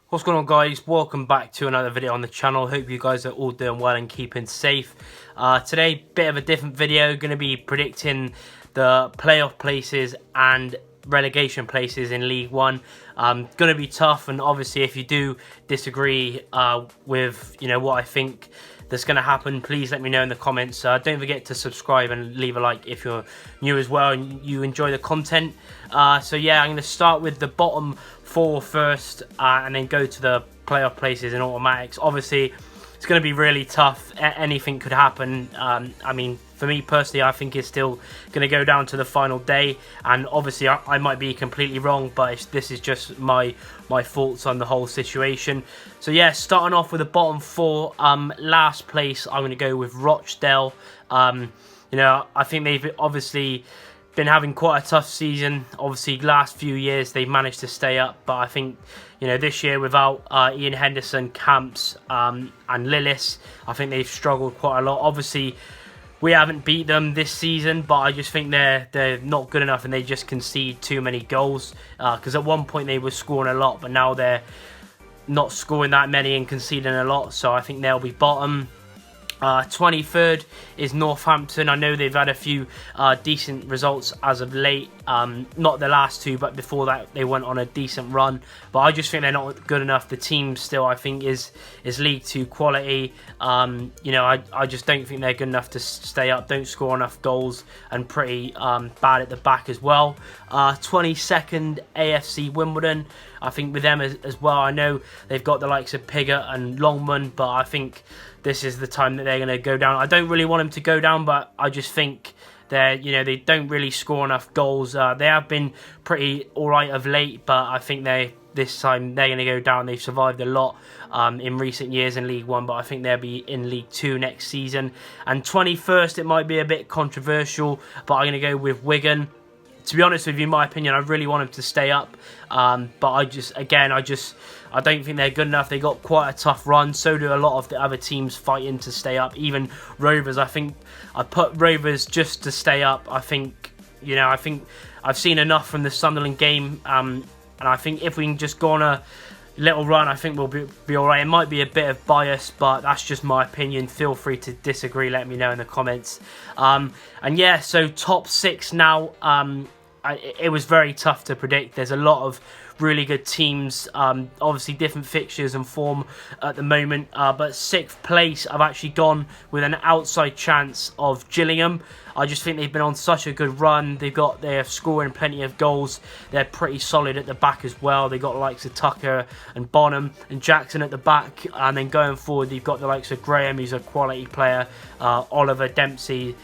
What's going on, guys? Welcome back to another video on the channel. Hope you guys are all doing well and keeping safe. Today, bit of a different video. Going to be predicting the playoff places and relegation places in League One. Going to be tough, and obviously if you do disagree with what I think that's going to happen, please let me know in the comments. Don't forget to subscribe and leave a like if you're new as well and you enjoy the content. So yeah, I'm going to start with the bottom four first, and then go to the playoff places in automatics. Obviously it's going to be really tough. Anything could happen. I mean, for me personally, I think it's still going to go down to the final day, and obviously I might be completely wrong, but this is just my thoughts on the whole situation. So yeah, starting off with the bottom four, last place I'm going to go with Rochdale. I think they've obviously been having quite a tough season. Obviously last few years they've managed to stay up, but I think this year without Ian Henderson, Camps and Lillis, I think they've struggled quite a lot. Obviously we haven't beat them this season, but I just think they're not good enough, and they just concede too many goals, because at one point they were scoring a lot, but now they're not scoring that many and conceding a lot, so I think they'll be bottom. 23rd is Northampton. I know they've had a few decent results as of late, not the last two, but before that they went on a decent run, but I just think they're not good enough. The team still, I think, is League 2 quality. I just don't think they're good enough to stay up. Don't score enough goals, and pretty bad at the back as well. 22nd, AFC Wimbledon. I think with them as well, I know they've got the likes of Pigott and Longman, but I think this is the time that they're going to go down. I don't really want them to go down, but I just think they don't really score enough goals. They have been pretty alright of late, but I think this time they're going to go down. They've survived a lot in recent years in League 1, but I think they'll be in League 2 next season. And 21st, it might be a bit controversial, but I'm going to go with Wigan. To be honest with you, in my opinion, I really want them to stay up, but I don't think they're good enough. They got quite a tough run. So do a lot of the other teams fighting to stay up. Even Rovers, I think I put Rovers just to stay up. I think I've seen enough from the Sunderland game, and I think if we can just go on a little run, I think we'll be all right. It might be a bit of bias, but that's just my opinion. Feel free to disagree. Let me know in the comments. And yeah, so top six now. It was very tough to predict. There's a lot of really good teams, obviously different fixtures and form at the moment, but 6th place I've actually gone with an outside chance of Gillingham. I just think they've been on such a good run. They're scoring plenty of goals. They're pretty solid at the back as well. They've got the likes of Tucker and Bonham and Jackson at the back, and then going forward they've got the likes of Graham, who's a quality player, Oliver, Dempsey.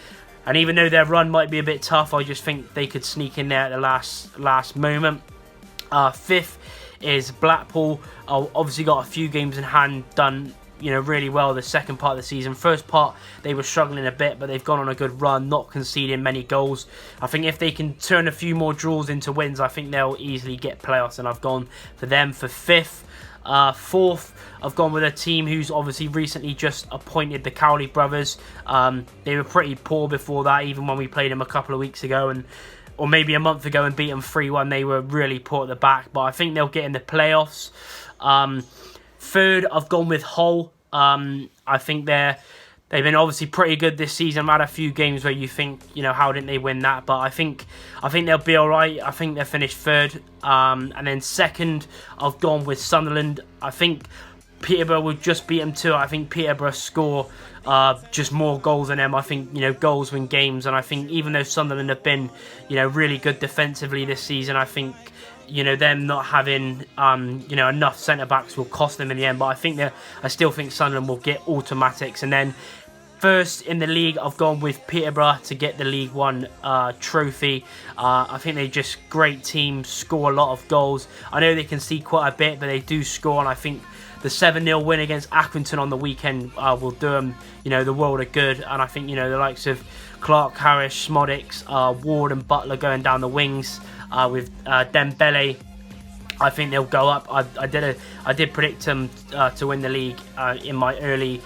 And even though their run might be a bit tough, I just think they could sneak in there at the last moment. 5th is Blackpool. Obviously got a few games in hand, done really well the second part of the season. First part they were struggling a bit, but they've gone on a good run, not conceding many goals. I think if they can turn a few more draws into wins, I think they'll easily get playoffs, and I've gone for them for 5th. 4th, I've gone with a team who's obviously recently just appointed, the Cowley brothers. They were pretty poor before that, even when we played them a couple of weeks ago, or maybe a month ago, and beat them 3-1. They were really poor at the back, but I think they'll get in the playoffs. 3rd, I've gone with Hull. I think they've been obviously pretty good this season. I've had a few games where you think, how didn't they win that? But I think they'll be all right. I think they'll finish 3rd. And then 2nd, I've gone with Sunderland. I think Peterborough will just beat them too. I think Peterborough score just more goals than them. I think, goals win games. And I think even though Sunderland have been, really good defensively this season, I think them not having enough centre-backs will cost them in the end. But I still think Sunderland will get automatics. And then 1st in the league, I've gone with Peterborough to get the League 1 trophy. I think they're just great team, score a lot of goals. I know they concede quite a bit, but they do score, and I think the 7-0 win against Accrington on the weekend will do them, the world of good. And I think, the likes of Clark, Harris, Smodics, Ward and Butler going down the wings, with Dembele. I think they'll go up. I did predict them to win the league in my early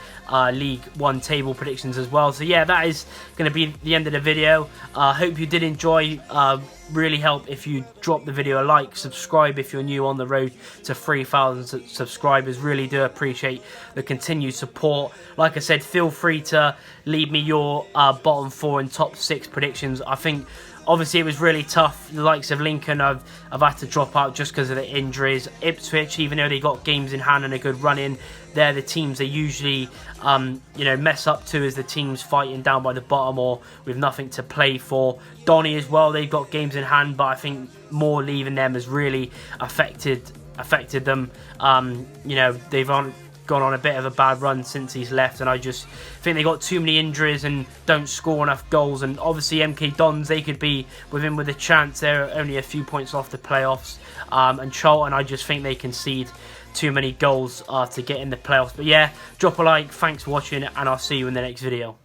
League One table predictions as well. So yeah, that is going to be the end of the video. Hope you did enjoy. Really help if you drop the video a like, subscribe if you're new on the road to 3,000 subscribers. Really do appreciate the continued support. Like I said, feel free to leave me your bottom 4 and top 6 predictions. I think obviously it was really tough. The likes of Lincoln have had to drop out just because of the injuries. Ipswich, even though they got games in hand and a good run in, they're the teams they usually mess up to, as the teams fighting down by the bottom or with nothing to play for. Donny as well, they've got games in hand, but I think more leaving them has really affected them. They've gone on a bit of a bad run since he's left, and I just think they got too many injuries and don't score enough goals. And obviously MK Dons, they could be with a chance. They're only a few points off the playoffs, and Charlton, I just think they concede too many goals to get in the playoffs. But yeah, drop a like, thanks for watching, and I'll see you in the next video.